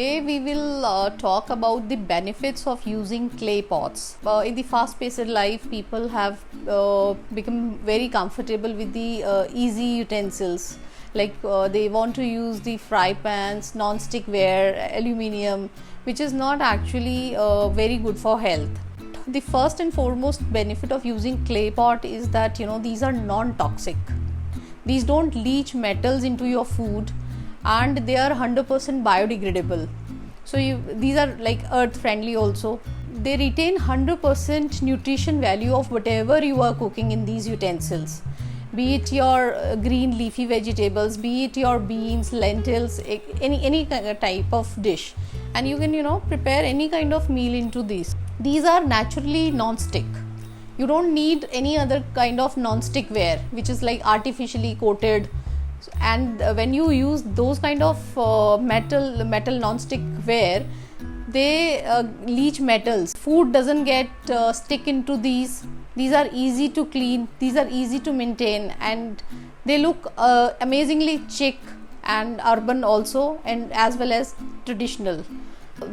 Today we will talk about the benefits of using clay pots. In the fast-paced life, people have become very comfortable with the easy utensils. Like they want to use the fry pans, non-stick ware, aluminium, which is not actually very good for health. The first and foremost benefit of using clay pot is that these are non-toxic. These don't leach metals into your food, and they are 100% biodegradable. So these are like earth friendly also. They retain 100% nutrition value of whatever you are cooking in these utensils, be it your green leafy vegetables, be it your beans, lentils, any type of dish, and you can prepare any kind of meal into these. These are naturally non-stick. You don't need any other kind of non-stick ware which is like artificially coated, and when you use those kind of metal non-stick ware, they leach metals. Food doesn't get stick into these. These are easy to clean, these are easy to maintain, and they look amazingly chic and urban also, and as well as traditional.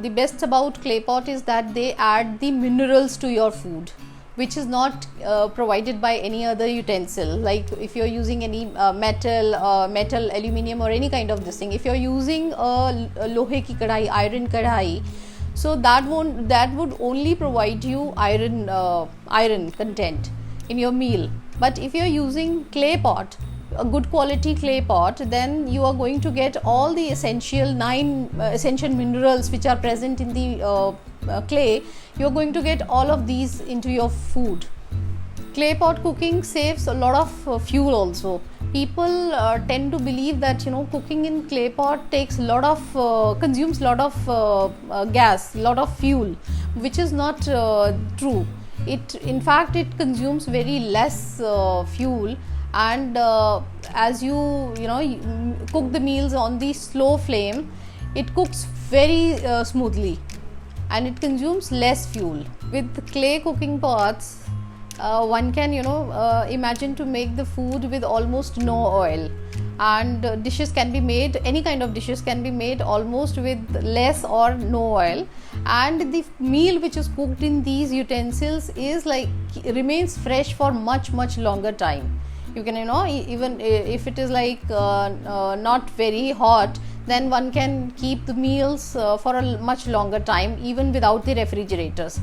The best about clay pot is that they add the minerals to your food, which is not provided by any other utensil. Like if you're using any metal, aluminium, or any kind of this thing, if you're using a lohe ki kadhai, iron kadhai, so that would only provide you iron content in your meal. But if you're using clay pot, a good quality clay pot, then you are going to get all the nine essential minerals which are present in the clay. You're going to get all of these into your food. Clay pot cooking saves a lot of fuel also. People tend to believe that cooking in clay pot takes a lot of consumes a lot of gas, lot of fuel, which is not true. In fact it consumes very less fuel, and as you cook the meals on the slow flame, it cooks very smoothly, and it consumes less fuel. With clay cooking pots, one can imagine to make the food with almost no oil, and dishes can be made, any kind of dishes can be made almost with less or no oil, and the meal which is cooked in these utensils is like remains fresh for much longer time. You can even if it is like not very hot, then one can keep the meals for a much longer time even without the refrigerators.